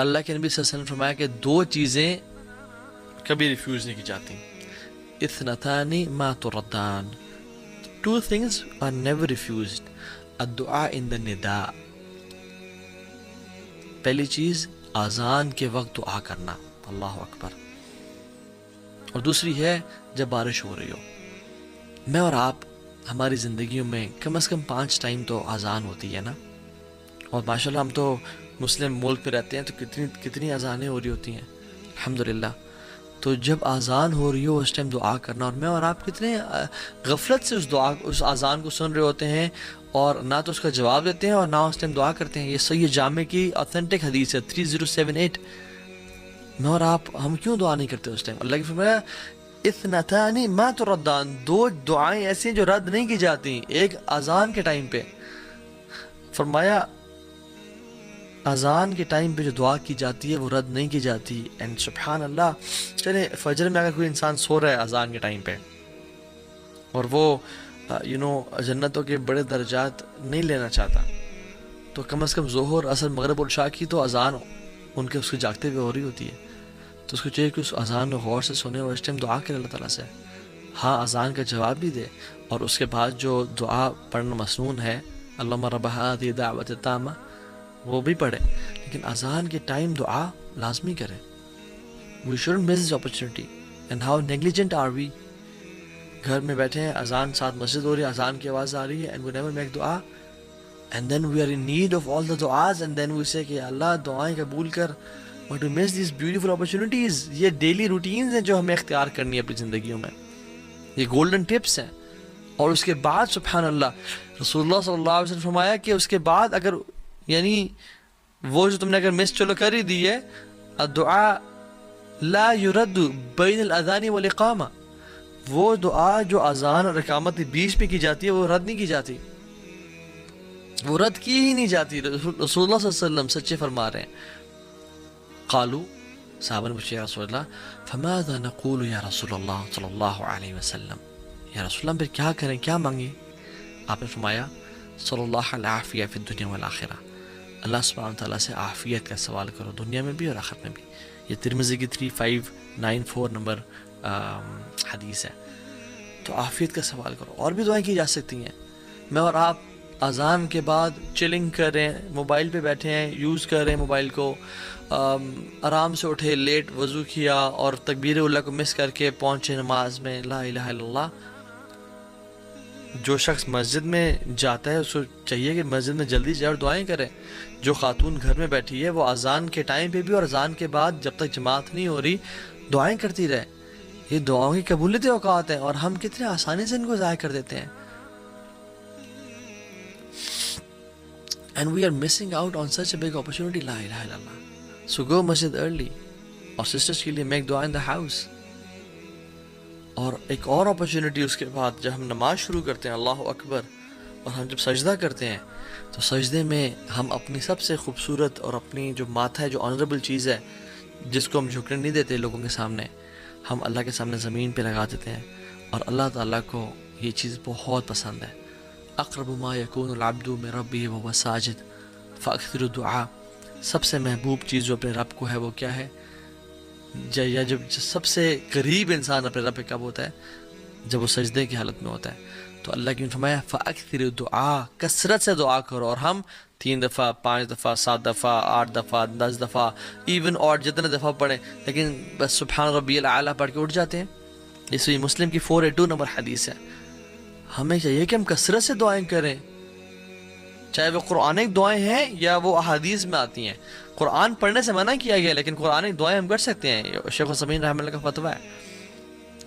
اللہ کے نبی صلی اللہ علیہ وسلم نے فرمایا کہ دو چیزیں کبھی ریفیوز نہیں کی جاتی. اثنتان ما تردان. Two things are never refused. الدعاء in the نداء. پہلی چیز اذان کے وقت دعا کرنا، اللہ اکبر. اور دوسری ہے جب بارش ہو رہی ہو. میں اور آپ ہماری زندگیوں میں کم از کم 5 ٹائم تو اذان ہوتی ہے نا. اور ماشاءاللہ ہم تو مسلم ملک میں رہتے ہیں تو کتنی اذانیں ہو رہی ہوتی ہیں الحمدللہ. تو جب اذان ہو رہی ہو اس ٹائم دعا کرنا. اور میں اور آپ کتنے غفلت سے اس اذان کو سن رہے ہوتے ہیں اور نہ تو اس کا جواب دیتے ہیں اور نہ اس ٹائم دعا کرتے ہیں. یہ صحیح جامع کی اوتھینٹک حدیث ہے 3078. میں اور آپ ہم کیوں دعا نہیں کرتے اس ٹائم؟ اللہ کی فرمایا اثنتان ما تردان. 2 دعائیں ایسی ہیں جو رد نہیں کی جاتی. ایک اذان کے ٹائم پہ فرمایا اذان کے ٹائم پہ جو دعا کی جاتی ہے وہ رد نہیں کی جاتی. اینڈ سبحان اللہ. چلے فجر میں اگر کوئی انسان سو رہا ہے اذان کے ٹائم پہ اور وہ جنتوں کے بڑے درجات نہیں لینا چاہتا تو کم از کم ظہر عصر مغرب اور عشاء کی تو اذان ان کے اس کے جاگتے ہوئے ہو رہی ہوتی ہے. تو اس کو چاہیے کہ اس اذان کو غور سے سنے اور اس ٹائم دعا کرے اللہ تعالیٰ سے. ہاں اذان کا جواب بھی دے اور اس کے بعد جو دعا پڑھنا مسنون ہے اللہم رب ہذہ الدعوۃ التامہ وہ بھی پڑھے. لیکن اذان کے ٹائم دعا لازمی کرے. We shouldn't miss this opportunity. And how negligent are we? گھر میں بیٹھے ہیں اذان ساتھ مسجد ہو رہی ہے اذان کی آواز آ رہی ہے and we never make دعا and then we are in need of all the du'as and then we say کہ اللہ دعائیں قبول کر. But we miss these beautiful opportunities. یہ ڈیلی روٹینز ہیں جو ہمیں اختیار کرنی ہے اپنی زندگیوں میں. یہ گولڈن ٹپس ہیں. اور اس کے بعد سبحان اللہ رسول اللہ صلی اللہ علیہ وسلم فرمایا کہ اس کے بعد اگر یعنی وہ جو تم نے اگر مس چلو کر ہی دی ہے الدعاء لا يرد بین الاذان والاقامہ. وہ دعا جو اذان اور اقامت کے بیچ میں کی جاتی ہے وہ رد نہیں کی جاتی. وہ رد کی ہی نہیں جاتی. رسول اللہ صلی اللہ علیہ وسلم سچے فرما رہے ہیں. قالوا صحابہ نے پوچھا یا رسول اللہ فماذا نقول یا رسول اللہ صلی اللہ علیہ وسلم. یا رسول اللہ پھر کیا کریں کیا مانگیں؟ آپ نے فرمایا صلی اللہ العافیہ فی الدنیا والآخرہ. اللہ سبحانہ تعالیٰ سے عافیت کا سوال کرو دنیا میں بھی اور آخرت میں بھی. یہ ترمذی کی 3594 نمبر حدیث ہے. تو عافیت کا سوال کرو. اور بھی دعائیں کی جا سکتی ہیں. میں اور آپ اذان کے بعد چلنگ کر رہے ہیں موبائل پہ بیٹھے ہیں یوز کر رہے ہیں موبائل کو آرام سے اٹھے لیٹ وضو کیا اور تکبیر اللہ کو مس کر کے پہنچے نماز میں لا الہ الا اللہ. جو شخص مسجد میں جاتا ہے اس کو چاہیے کہ مسجد میں جلدی جائے اور دعائیں کرے. جو خاتون گھر میں بیٹھی ہے وہ اذان کے ٹائم پہ بھی اور اذان کے بعد جب تک جماعت نہیں ہو رہی دعائیں کرتی رہے. یہ دعاؤں کی قبولیت اوقات ہیں اور ہم کتنے آسانی سے ان کو ضائع کر دیتے ہیں. And we are missing out on such a big opportunity. لا الہ الا اللہ. So go masjid early. اور sisters کے لیے make dua in the house. اور ایک اور اپرچونٹی اس کے بعد جب ہم نماز شروع کرتے ہیں اللہ اکبر اور ہم جب سجدہ کرتے ہیں تو سجدے میں ہم اپنی سب سے خوبصورت اور اپنی جو ماتھا ہے جو آنریبل چیز ہے جس کو ہم جھکنے نہیں دیتے لوگوں کے سامنے ہم اللہ کے سامنے زمین پہ لگا دیتے ہیں. اور اللہ تعالیٰ کو یہ چیز بہت پسند ہے. اقرب ما یکون العبد من ربہ وهو ساجد فاکثر الدعاء. سب سے محبوب چیز جو اپنے رب کو ہے وہ کیا ہے؟ یا جب سب سے قریب انسان اپنے رب پہ کب ہوتا ہے؟ جب وہ سجدے کی حالت میں ہوتا ہے. تو اللہ کی فرمایا فاکثر الدعاء. کثرت سے دعا کرو. اور ہم 3 دفعہ 5 دفعہ 7 دفعہ 8 دفعہ 10 دفعہ ایون اور جتنے دفعہ پڑھیں لیکن بس سبحان ربی الاعلیٰ پڑھ کے اٹھ جاتے ہیں. اس لیے مسلم کی 482 نمبر حدیث ہے. ہمیں چاہیے کہ ہم کثرت سے دعائیں کریں چاہے وہ قرآنک دعائیں ہیں یا وہ احادیث میں آتی ہیں. قرآن پڑھنے سے منع کیا گیا لیکن قرآنک دعائیں ہم کر سکتے ہیں. شیخ السمین رحمہ اللہ کا فتویٰ ہے.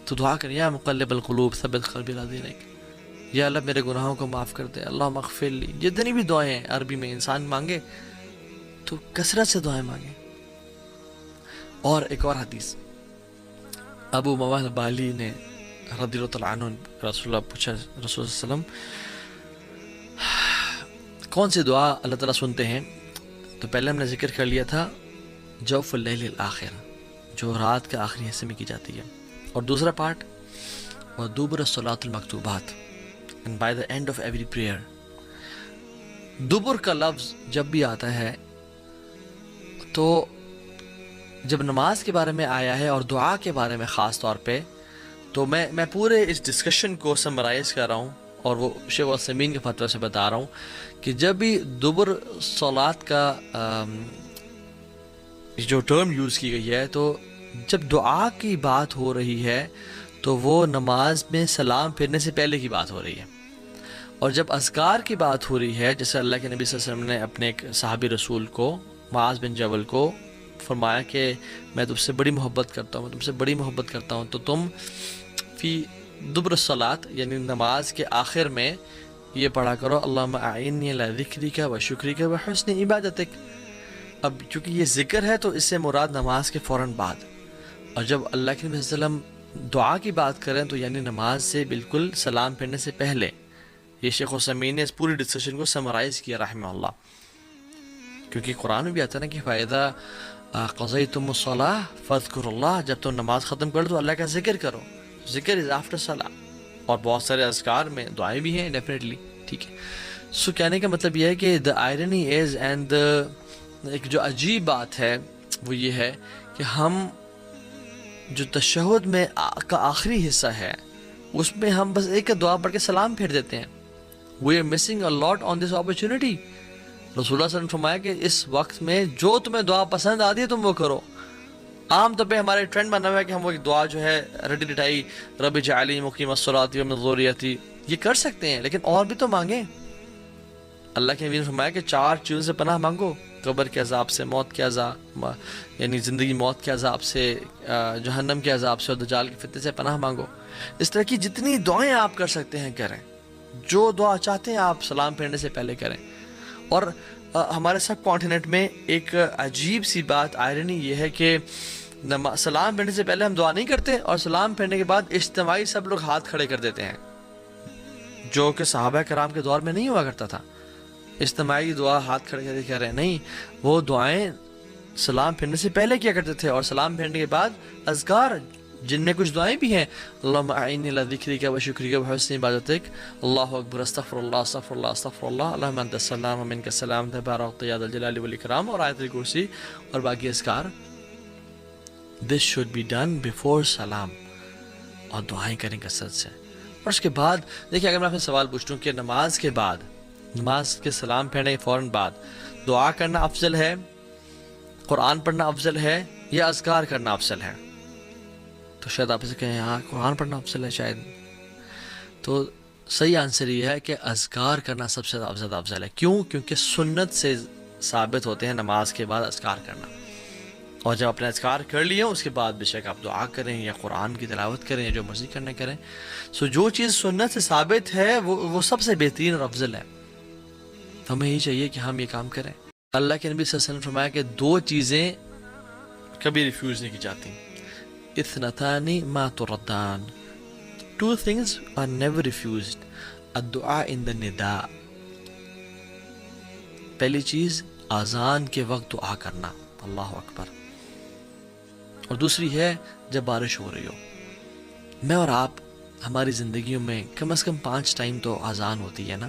تو دعا کریں یا مقلب القلوب ثبت قلبی علی دینک. یا اللہ میرے گناہوں کو معاف کر دے اللہم اغفر لی. جتنی بھی دعائیں ہیں عربی میں انسان مانگے تو کثرت سے دعائیں مانگیں. اور ایک اور حدیث ابو موال بالی نے رضی اللہ تعالیٰ عنہ رسول اللہ پوچھا رسول اللہ علیہ وسلم کون سی دعا اللہ تعالیٰ سنتے ہیں؟ تو پہلے ہم نے ذکر کر لیا تھا جوف اللیل الآخر جو رات کے آخری حصے میں کی جاتی ہے. اور دوسرا پارٹ ودبر الصلاۃ المکتوبات and by the end of every prayer. دبر کا لفظ جب بھی آتا ہے تو جب نماز کے بارے میں آیا ہے اور دعا کے بارے میں خاص طور پہ، تو میں پورے اس ڈسکشن کو سمرائز کر رہا ہوں اور وہ شیخ عثیمین کے فتویٰ سے بتا رہا ہوں کہ جب بھی دبر صلات کا جو ٹرم یوز کی گئی ہے، تو جب دعا کی بات ہو رہی ہے تو وہ نماز میں سلام پھرنے سے پہلے کی بات ہو رہی ہے، اور جب اذکار کی بات ہو رہی ہے، جیسے اللہ کے نبی صلی اللہ علیہ وسلم نے اپنے ایک صحابی رسول کو، معاذ بن جبل کو فرمایا کہ میں تم سے بڑی محبت کرتا ہوں، میں تم سے بڑی محبت کرتا ہوں، تو تم فی دبر الصلاۃ یعنی نماز کے آخر میں یہ پڑھا کرو اللہم اعنی علی ذکرک و شکرک و حسن عبادتک۔ اب چونکہ یہ ذکر ہے تو اس سے مراد نماز کے فوراً بعد، اور جب اللہ کے نبی صلی اللہ علیہ وسلم دعا کی بات کریں تو یعنی نماز سے بالکل سلام پھرنے سے پہلے۔ یہ شیخ عثیمین نے اس پوری ڈسکشن کو سمرائز کیا رحمہ اللہ، کیونکہ قرآن میں بھی آتا ہے نا کہ فَإِذَا قَضَيْتُمُ الصَّلَاةَ فَاذْكُرُوا اللَّهَ، جب تم نماز ختم کر دو اللہ کا ذکر کرو، ذکر از آفٹر صلاح، اور بہت سارے اذکار میں دعائیں بھی ہیں ڈیفینیٹلی، ٹھیک ہے۔ سو کہنے کا مطلب یہ ہے کہ the irony is and ایک جو عجیب بات ہے وہ یہ ہے کہ ہم جو تشہد میں کا آخری حصہ ہے اس میں ہم بس ایک دعا پڑھ کے سلام پھیر دیتے ہیں۔ We are missing a lot on this opportunity۔ رسول اللہ صلی اللہ علیہ وسلم نے فرمایا کہ اس وقت میں جو تمہیں دعا پسند آتی ہے تم وہ کرو۔ عام طور پہ ہمارے ٹرینڈ بنا ہوا ہے کہ ہم وہ ایک دعا جو ہے رٹی رٹائی رب اجعلنی مقیم الصلاۃ ومن ذریتی، یہ کر سکتے ہیں لیکن اور بھی تو مانگیں۔ اللہ کے نبی نے فرمایا کہ 4 چیزوں سے پناہ مانگو، قبر کے عذاب سے، موت کے عذاب یعنی زندگی موت کے عذاب سے، جہنم کے عذاب سے، اور دجال کے فتنے سے پناہ مانگو۔ اس طرح کی جتنی دعائیں آپ کر سکتے ہیں کریں، جو دعا چاہتے ہیں آپ سلام پھیرنے سے پہلے کریں۔ اور ہمارے سب کانٹیننٹ میں ایک عجیب سی بات آئرنی یہ ہے کہ سلام پھیرنے سے پہلے ہم دعا نہیں کرتے، اور سلام پھیرنے کے بعد اجتماعی سب لوگ ہاتھ کھڑے کر دیتے ہیں، جو کہ صحابہ کرام کے دور میں نہیں ہوا کرتا تھا۔ اجتماعی دعا ہاتھ کھڑے کر کے کہہ رہے ہیں، نہیں، وہ دعائیں سلام پھیرنے سے پہلے کیا کرتے تھے، اور سلام پھیرنے کے بعد اذکار جن میں کچھ دعائیں بھی ہیں، اللہم اعنی علی ذکرک و شکرک و حسن عبادتک، اللہ اکبر، استغفر اللہ استغفر اللہ استغفر اللہ، اللہم انت السلام و منک السلام تبارکت یا ذا الجلال والاکرام، اور آیت الکرسی اور باقی اذکار۔ This should be done before سلام، اور دعائیں کریں کثرت سے۔ اور اس کے بعد دیکھیں، اگر میں آپ سے سوال پوچھتوں کہ نماز کے بعد، نماز کے سلام پھیرنے کے فوراً بعد دعا کرنا افضل ہے، قرآن پڑھنا افضل ہے، یا اذکار کرنا افضل ہے، تو شاید آپ اسے کہیں ہاں قرآن پڑھنا افضل ہے شاید۔ تو صحیح آنسر یہ ہے کہ اذکار کرنا سب سے زیادہ افضل ہے۔ کیوں؟ کیونکہ سنت سے ثابت ہوتے ہیں نماز کے بعد اذکار کرنا، اور جب اپنے اذکار کر لیے اس کے بعد بے شک آپ دعا کریں یا قرآن کی تلاوت کریں یا جو مرضی کرنا کریں۔ سو جو چیز سنت سے ثابت ہے وہ سب سے بہترین اور افضل ہے، تو ہمیں یہی چاہیے کہ ہم یہ کام کریں۔ اللہ کے نبی صلی اللہ علیہ وسلم نے فرمایا کہ 2 چیزیں کبھی ریفیوز نہیں کی جاتی، اثنتان ما تردان، 2 things are never refused، الدعاء in the نداء، پہلی چیز اذان کے وقت دعا کرنا، اللہ اکبر، اور دوسری ہے جب بارش ہو رہی ہو۔ میں اور آپ ہماری زندگیوں میں کم از کم 5 ٹائم تو اذان ہوتی ہے نا،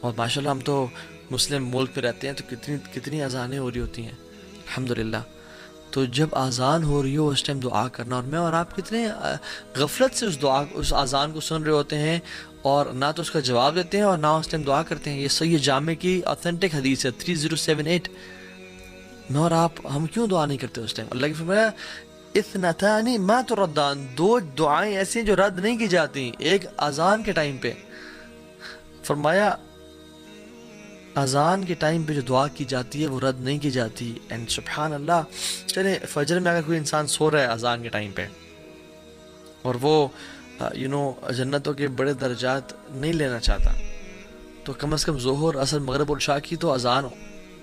اور ماشاءاللہ ہم تو مسلم ملک پہ رہتے ہیں تو کتنی اذانیں ہو رہی ہوتی ہیں الحمدللہ۔ تو جب اذان ہو رہی ہو اس ٹائم دعا کرنا، اور میں اور آپ کتنے غفلت سے اس اذان کو سن رہے ہوتے ہیں اور نہ تو اس کا جواب دیتے ہیں اور نہ اس ٹائم دعا کرتے ہیں۔ یہ صحیح جامع کی اوتھینٹک حدیث ہے 3078۔ میں اور آپ ہم کیوں دعا نہیں کرتے اس ٹائم؟ اللہ کی فرمایا اثنتان ما تردان، 2 دعائیں ایسی ہیں جو رد نہیں کی جاتی، ایک اذان کے ٹائم پہ، فرمایا اذان کے ٹائم پہ جو دعا کی جاتی ہے وہ رد نہیں کی جاتی۔ اینڈ سبحان اللہ، چلیں فجر میں اگر کوئی انسان سو رہا ہے اذان کے ٹائم پہ اور وہ جنتوں کے بڑے درجات نہیں لینا چاہتا، تو کم از کم ظہر، عصر، مغرب اور عشاء کی تو اذان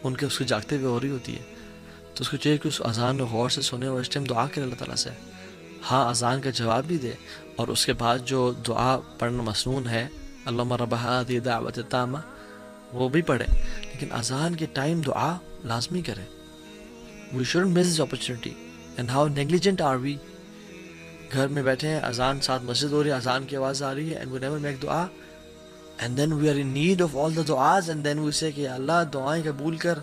ان کے اس کو جاگتے ہوئے ہو رہی ہوتی ہے، تو اس کو چاہیے کہ اس اذان کو غور سے سنے اور اس ٹائم دعا کرے اللہ تعالیٰ سے، ہاں اذان کا جواب بھی دے، اور اس کے بعد جو دعا پڑھنا مسنون ہے اللہم رب ہذہ الدعوۃ التامہ وہ بھی پڑھے، لیکن اذان کے ٹائم دعا لازمی کریں۔ We shouldn't miss this opportunity. And how negligent are we؟ گھر میں بیٹھے ہیں، اذان ساتھ مسجد ہو رہی ہے، اذان کی آواز آ رہی ہے، and we never make دعا، and then we are in need of all the du'as، and then we say کہ اللہ دعائیں قبول کر،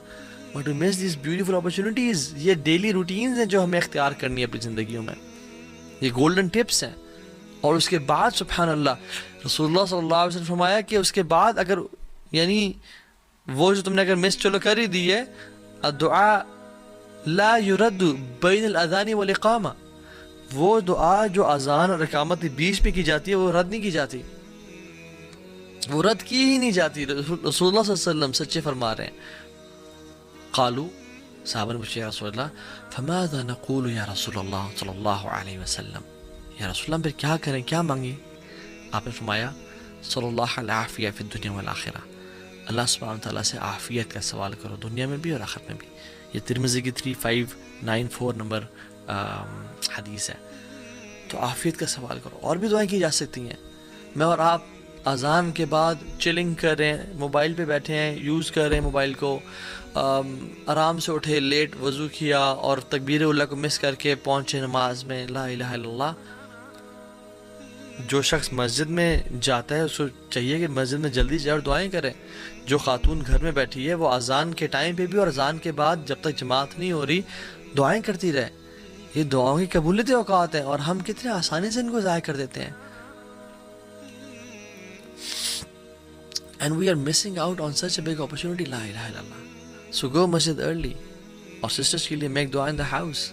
But we miss these beautiful opportunities. یہ ڈیلی روٹینز ہیں جو ہمیں اختیار کرنی ہے اپنی زندگیوں میں. یہ گولڈن ٹپس ہیں. اور اس کے بعد سبحان اللہ رسول اللہ صلی اللہ علیہ وسلم فرمایا کہ اس کے بعد اگر یعنی وہ جو تم نے اگر مس چلو کر ہی دی ہے, الدعاء لا يرد بین الاذان والاقامہ, وہ دعا جو اذان اور اقامت کے بیچ میں کی جاتی ہے وہ رد نہیں کی جاتی, وہ رد کی ہی نہیں جاتی. رسول اللہ صلی اللہ علیہ وسلم سچے فرما رہے ہیں. قالوا, صحابہ نے پوچھا یا رسول اللہ فماذا نقول یا رسول اللہ صلی اللہ علیہ وسلم, یا رسول اللہ پھر کیا کریں, کیا مانگیں؟ آپ نے فرمایا صلی اللہ العافیہ فی الدنیا والآخرہ, اللہ سبحانہ تعالیٰ سے عافیت کا سوال کرو دنیا میں بھی اور آخرت میں بھی. یہ ترمذی کی 3594 نمبر حدیث ہے. تو عافیت کا سوال کرو. اور بھی دعائیں کی جا سکتی ہیں. میں اور آپ اذان کے بعد چلنگ کر رہے ہیں, موبائل پہ بیٹھے ہیں, یوز کر رہے ہیں موبائل کو, آرام سے اٹھے, لیٹ وضو کیا اور تکبیر اللہ کو مس کر کے پہنچے نماز میں, لا الہ الا اللہ. جو شخص مسجد میں جاتا ہے اس کو چاہیے کہ مسجد میں جلدی جائے اور دعائیں کرے. جو خاتون گھر میں بیٹھی ہے وہ اذان کے ٹائم پہ بھی اور اذان کے بعد جب تک جماعت نہیں ہو رہی دعائیں کرتی رہے. یہ دعاؤں کی قبولیت اوقات ہیں اور ہم کتنے آسانی سے ان کو ضائع کر دیتے ہیں. And we are missing out on such a big opportunity. لا الہ الا اللہ. So go masjid early. اور sisters کے لیے make dua in the house.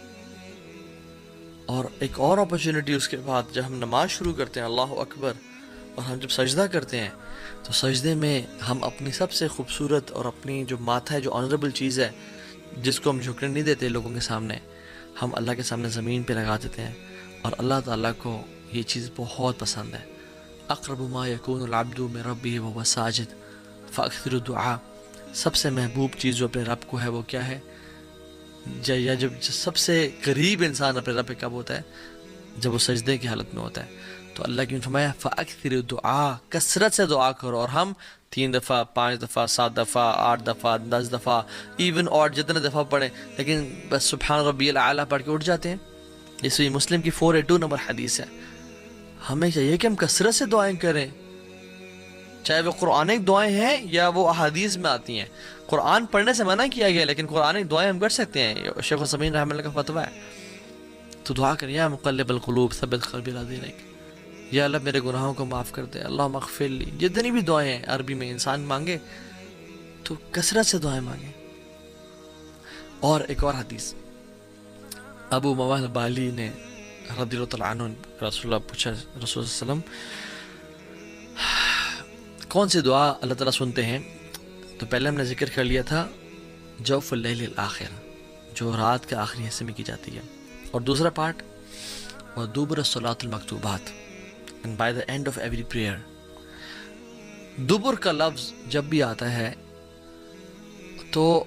اور ایک اور اپرچونٹی اس کے بعد جب ہم نماز شروع کرتے ہیں اللہ اکبر, اور ہم جب سجدہ کرتے ہیں تو سجدے میں ہم اپنی سب سے خوبصورت اور اپنی جو ماتھا ہے, جو آنریبل چیز ہے جس کو ہم جھکنے نہیں دیتے لوگوں کے سامنے, ہم اللہ کے سامنے زمین پہ لگا دیتے ہیں. اور اللہ تعالیٰ کو یہ چیز بہت پسند ہے. اقرب ما یکون العبد من ربہ وهو ساجد فاکثر الدعاء. سب سے محبوب چیز جو اپنے رب کو ہے وہ کیا ہے, یا جب سب سے قریب انسان اپنے رب پہ کب ہوتا ہے, جب وہ سجدے کی حالت میں ہوتا ہے. تو اللہ کی فرمایا فاکثر الدعاء, کثرت سے دعا کرو. اور ہم 3 دفعہ 5 دفعہ 7 دفعہ 8 دفعہ 10 دفعہ ایون اور جتنے دفعہ پڑھیں لیکن بس سبحان ربی الاعلیٰ پڑھ کے اٹھ جاتے ہیں. اس لیے مسلم کی 482 نمبر حدیث ہے. ہمیں چاہیے کہ ہم کثرت سے دعائیں کریں, چاہے وہ قرآنک دعائیں ہیں یا وہ احادیث میں آتی ہیں. قرآن پڑھنے سے منع کیا گیا لیکن قرآنک دعائیں ہم کر سکتے ہیں. شیخ عثیمین رحمہ اللہ کا فتویٰ ہے. تو دعا کریں یا مقلب القلوب ثبت قلبی علی دینک, یا اللہ میرے گناہوں کو معاف کر دے, اللہم اغفر لی. جتنی بھی دعائیں ہیں عربی میں انسان مانگے تو کثرت سے دعائیں مانگیں. اور ایک اور حدیث, ابو مواد بالی نے رضی اللہ تعالیٰ عنہ رسول اللہ پوچھا, رسول اللہ علیہ وسلم کون سی دعا اللہ تعالیٰ سنتے ہیں؟ تو پہلے ہم نے ذکر کر لیا تھا جوف اللیل الآخر, جو رات کے آخری حصے میں کی جاتی ہے. اور دوسرا پارٹ ودبر الصلاۃ المکتوبات, and by the end of every prayer. دبر کا لفظ جب بھی آتا ہے تو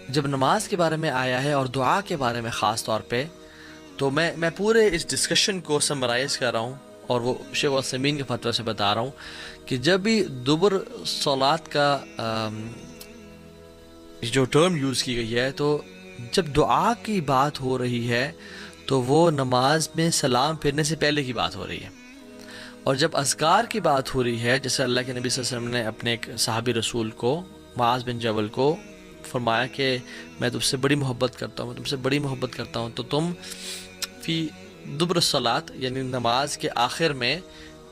جب نماز کے بارے میں آیا ہے اور دعا کے بارے میں خاص طور پہ, تو میں پورے اس ڈسکشن کو سمرائز کر رہا ہوں اور وہ شیخ عثیمین کے فتویٰ سے بتا رہا ہوں کہ جب بھی دبر صلات کا جو ٹرم یوز کی گئی ہے تو جب دعا کی بات ہو رہی ہے تو وہ نماز میں سلام پھرنے سے پہلے کی بات ہو رہی ہے. اور جب اذکار کی بات ہو رہی ہے, جیسے اللہ کے نبی صلی اللہ علیہ وسلم نے اپنے ایک صحابی رسول کو معاذ بن جبل کو فرمایا کہ میں تم سے بڑی محبت کرتا ہوں, میں تم سے بڑی محبت کرتا ہوں, تو تم فی دبر الصلاۃ یعنی نماز کے آخر میں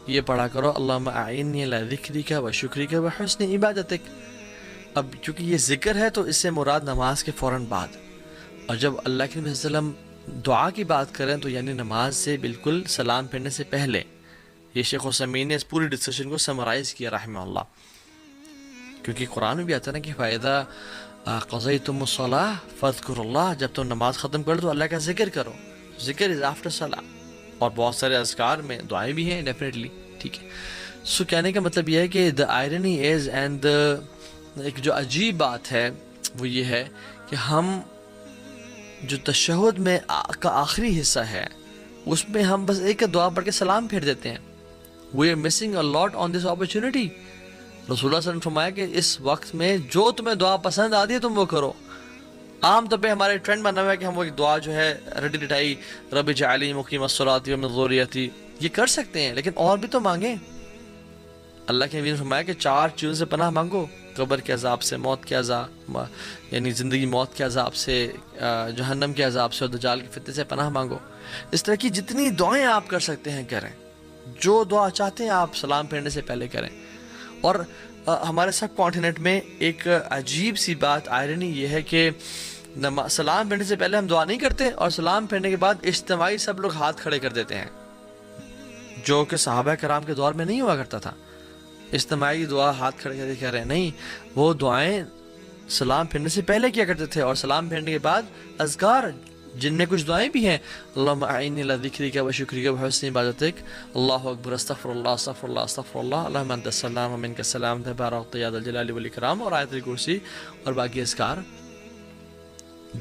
یہ پڑھا کرو اللہم اعنی علی ذکرک و شکرک و حسن عبادتک. اب چونکہ یہ ذکر ہے تو اس سے مراد نماز کے فوراً بعد, اور جب اللہ کے نبی صلی اللہ علیہ وسلم دعا کی بات کریں تو یعنی نماز سے بالکل سلام پھرنے سے پہلے. یہ شیخ عثیمین نے اس پوری ڈسکشن کو سمرائز کیا رحمہ اللہ, کیونکہ قرآن میں بھی آتا ہے نا کہ فَإِذَا قَضَيْتُمُ الصَّلَاةَ فَاذْكُرُوا اللَّهَ, جب تم نماز ختم کر دو اللہ کا ذکر کرو. ذکر از آفٹر صلاح, اور بہت سارے اذکار میں دعائیں بھی ہیں ڈیفینیٹلی. ٹھیک ہے, سو کہنے کا مطلب یہ ہے کہ the irony is and ایک جو عجیب بات ہے وہ یہ ہے کہ ہم جو تشہد میں کا آخری حصہ ہے اس میں ہم بس ایک دعا پڑھ کے سلام پھیر دیتے ہیں. We are missing a lot on this opportunity. رسول اللہ صلی اللہ علیہ وسلم نے فرمایا کہ اس وقت میں جو تمہیں دعا پسند آتی ہے تم وہ کرو. عام طور پہ ہمارے ٹرینڈ بنا ہوا ہے کہ ہم وہ ایک دعا جو ہے رٹی رٹائی رب اجعلنی مقیم الصلاۃ ومن ذریتی یہ کر سکتے ہیں, لیکن اور بھی تو مانگیں. اللہ کے نبی نے فرمایا کہ 4 چیزوں سے پناہ مانگو, قبر کے عذاب سے، موت کے عذاب یعنی زندگی موت کے عذاب سے، جہنم کے عذاب سے اور دجال کے فتنے سے پناہ مانگو. اس طرح کی جتنی دعائیں آپ کر سکتے ہیں کریں. جو دعا چاہتے ہیں آپ سلام پھیرنے سے پہلے کریں. اور ہمارے سب کانٹیننٹ میں ایک عجیب سی بات، آئرنی یہ ہے کہ سلام پھیرنے سے پہلے ہم دعا نہیں کرتے، اور سلام پھیرنے کے بعد اجتماعی سب لوگ ہاتھ کھڑے کر دیتے ہیں، جو کہ صحابہ کرام کے دور میں نہیں ہوا کرتا تھا. اجتماعی دعا ہاتھ کھڑے کر کے کہہ رہے ہیں، نہیں، وہ دعائیں سلام پھیرنے سے پہلے کیا کرتے تھے، اور سلام پھیرنے کے بعد اذکار، جن میں کچھ دعائیں بھی ہیں. اللہم اعنی علی ذکرک و شکرک و حسن عبادتک، اللہ اکبر، استغفر اللہ استغفر اللہ استغفر اللہ، اللہم انت السلام و منک السلام تبارکت یا ذا الجلال والاکرام، اور آیت الکرسی اور باقی اذکار.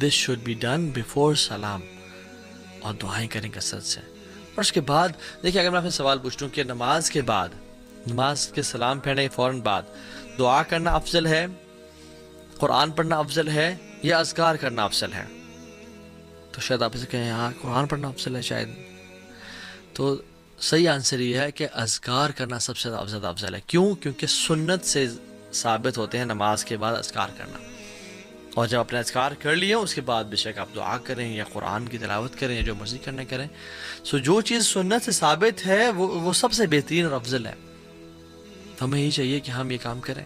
This should be done before سلام، اور دعائیں کریں کثرت سے. اور اس کے بعد دیکھیں، اگر میں آپ سے سوال پوچھوں کہ نماز کے بعد، نماز کے سلام پھیرنے کے فوراً بعد دعا کرنا افضل ہے، قرآن پڑھنا افضل ہے، یا اذکار کرنا افضل ہے، تو شاید آپ اسے کہیں ہاں قرآن پڑھنا افضل ہے شاید. تو صحیح آنسر یہ ہے کہ اذکار کرنا سب سے زیادہ افضل ہے. کیوں؟ کیونکہ سنت سے ثابت ہوتے ہیں نماز کے بعد اذکار کرنا. اور جب اپنے اذکار کر لیے اس کے بعد بے شک آپ دعا کریں یا قرآن کی تلاوت کریں یا جو مرضی کرنا کریں. جو چیز سنت سے ثابت ہے وہ سب سے بہترین اور افضل ہے. ہمیں یہی چاہیے کہ ہم یہ کام کریں.